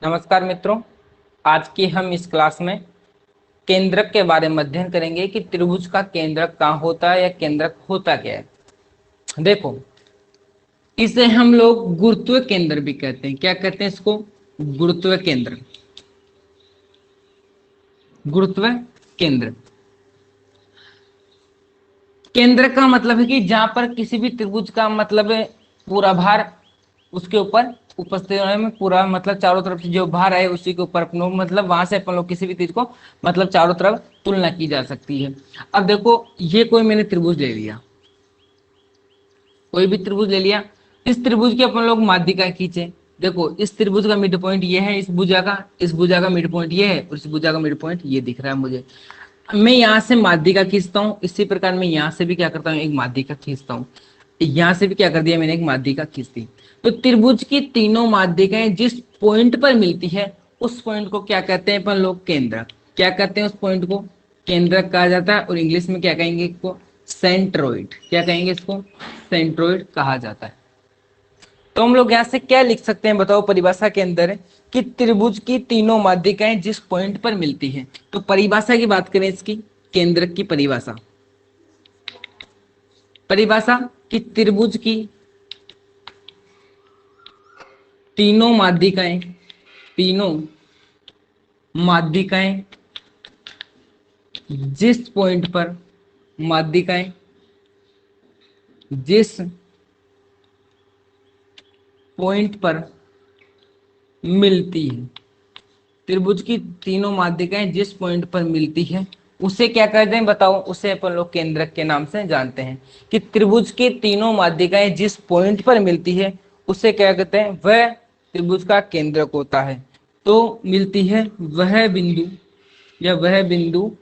नमस्कार मित्रों। आज की हम इस क्लास में केंद्रक के बारे में अध्ययन करेंगे कि त्रिभुज का केंद्रक कहाँ होता है या केंद्रक होता क्या है। देखो, इसे हम लोग गुरुत्व केंद्र भी कहते हैं। क्या कहते हैं इसको? गुरुत्व केंद्र। गुरुत्व केंद्र केंद्र का मतलब है कि जहां पर किसी भी त्रिभुज का मतलब पूरा भार उसके ऊपर उपस्थित होने में, पूरा मतलब चारों तरफ से जो भार है उसी के ऊपर अपन लोग मतलब वहां से अपन लोग किसी भी चीज को मतलब चारों तरफ तुलना की जा सकती है। अब देखो, ये कोई मैंने त्रिभुज ले लिया, कोई भी त्रिभुज ले लिया। इस त्रिभुज की अपन लोग माध्यिका खींचे। देखो, इस त्रिभुज का मिड पॉइंट ये है, इस भुजा का मिड पॉइंट ये है और इस भुजा का मिड पॉइंट ये दिख रहा है मुझे। मैं यहाँ से माध्यिका खींचता हूँ, इसी प्रकार मैं यहाँ से भी क्या करता हूँ, एक माध्यिका खींचता हूँ। यहाँ से भी क्या कर दिया मैंने, एक माध्यिका खींच दी। तो त्रिभुज की तीनों माध्यिकाएं जिस पॉइंट पर मिलती है उस पॉइंट को क्या कहते हैं अपन लोग? केंद्रक। क्या कहते हैं उस पॉइंट को? केंद्रक कहा जाता है। और इंग्लिश में क्या कहेंगे इसको? सेंट्रोइड। क्या कहेंगे इसको? सेंट्रोइड कहा जाता है। तो हम लोग यहाँ से क्या लिख सकते हैं बताओ परिभाषा के अंदर? कि त्रिभुज की तीनों माध्यिकाएं जिस पॉइंट पर मिलती हैं। तो परिभाषा की बात करें इसकी, केंद्रक की परिभाषा। परिभाषा कि त्रिभुज की तीनों माध्यिकाएं, तीनों माध्यिकाएं जिस पॉइंट पर, माध्यिकाएं जिस पॉइंट पर मिलती है, त्रिभुज की तीनों माध्यिकाएं जिस पॉइंट पर मिलती है उसे क्या कहते हैं बताओ? उसे अपन लोग केंद्रक के नाम से जानते हैं। कि त्रिभुज की तीनों माध्यिकाएं जिस पॉइंट पर मिलती है उसे क्या कहते हैं? वह त्रिभुज का केंद्रक होता है। तो मिलती है वह बिंदु या वह बिंदु,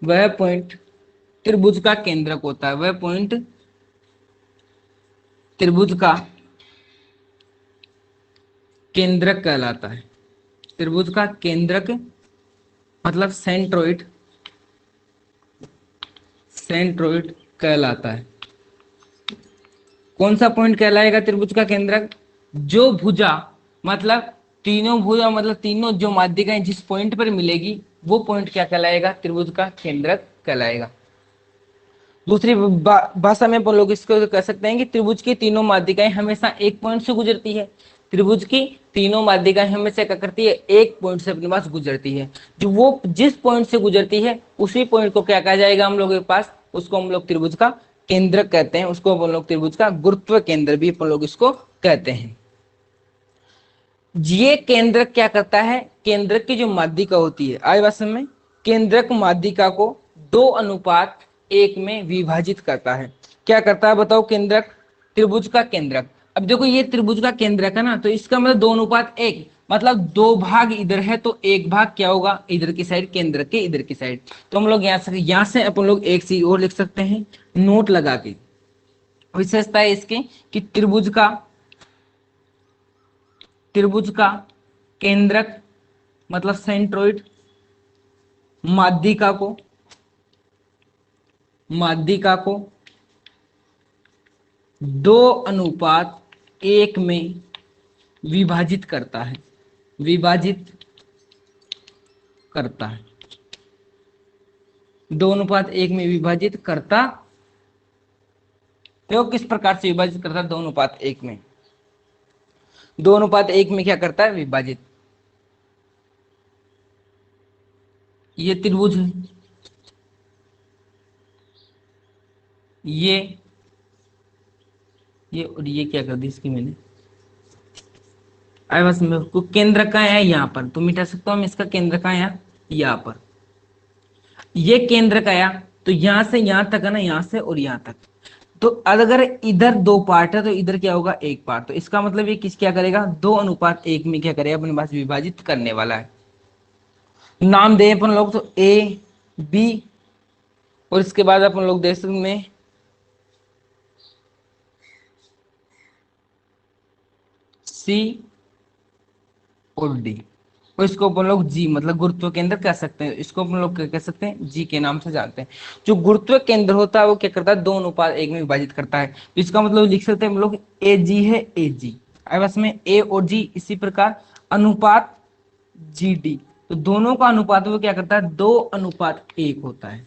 वह पॉइंट त्रिभुज का केंद्रक होता है। वह पॉइंट त्रिभुज का केंद्रक कहलाता है। त्रिभुज का केंद्रक मतलब सेंट्रोइड, सेंट्रोइड कहलाता है। कौन सा पॉइंट कहलाएगा त्रिभुज का केंद्रक? जो भुजा मतलब तीनों भुजा मतलब तीनों जो माध्यिकाएं जिस पॉइंट पर मिलेगी वो पॉइंट क्या कहलाएगा? त्रिभुज का केंद्रक कहलाएगा। दूसरी भाषा में अपन लोग इसको कह सकते हैं कि त्रिभुज की तीनों माध्यिकाएं हमेशा एक पॉइंट से गुजरती है। त्रिभुज की तीनों माध्यिकाएं हमेशा क्या करती है? एक पॉइंट से अपने पास गुजरती है। जो वो जिस पॉइंट से गुजरती है उसी पॉइंट को क्या कहा जाएगा हम लोगों के पास? उसको हम लोग त्रिभुज का केंद्र कहते हैं। उसको अपन लोग त्रिभुज का गुरुत्व केंद्र भी अपन लोग इसको कहते हैं। ये केंद्रक क्या करता है? केंद्रक की जो माध्यिका होती है, आए बात समझ में? केंद्रक माध्यिका को 2:1 में विभाजित करता है। क्या करता है बताओ केंद्रक? त्रिभुज का केंद्रक। अब देखो, ये त्रिभुज का केंद्रक है ना, तो इसका मतलब 2:1, मतलब दो भाग इधर है तो एक भाग क्या होगा? इधर की साइड, केंद्रक के इधर की साइड। तो हम लोग यहाँ से अपन लोग एक चीज और लिख सकते हैं नोट लगा के। विशेषता है इसकी कि त्रिभुज का केंद्रक मतलब सेंट्रोइड माध्यिका को 2:1 में विभाजित करता है। विभाजित करता है 2:1 में विभाजित करता। तो किस प्रकार से विभाजित करता है? 2:1 में, 2:1 में क्या करता है? विभाजित। ये त्रिभुज है, ये और ये क्या कर दी इसकी मैंने, आई बस मेरे को केंद्र कहाँ है? यहाँ पर। तो मिटा सकता हूँ मैं इसका केंद्र कहाँ है? यहाँ पर। ये केंद्र का आया तो यहां से यहां तक है ना, यहां से और यहां तक। तो अगर इधर दो पार्ट है तो इधर क्या होगा? एक पार्ट। तो इसका मतलब ये किस क्या करेगा? 2:1 में क्या करेगा? अपने पास विभाजित करने वाला है। नाम दे अपन लोग तो ए बी, और इसके बाद अपन लोग देख सकते में सी और डी। और इसको अपन लोग जी मतलब गुरुत्व केंद्र कह सकते हैं। इसको अपन लोग क्या कह सकते हैं? जी के नाम से जानते हैं। जो गुरुत्व केंद्र होता है वो क्या करता है? 2:1 में विभाजित करता है। तो इसका मतलब लिख सकते हैं हम लोग ए जी है, ए जी। बस में ए और जी। इसी प्रकार अनुपात GD, तो दोनों का अनुपात वो क्या करता है, 2:1 होता है।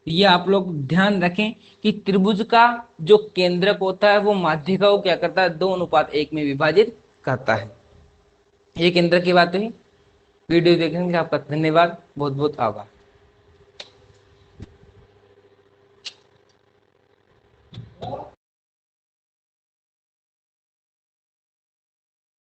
ये आप लोग ध्यान रखें कि त्रिभुज का जो केंद्रक होता है वो माध्यिका को क्या करता है, 2:1 में विभाजित करता है। ये केंद्रक की बात हुई। वीडियो देखने के लिए आपका धन्यवाद, बहुत बहुत आभार।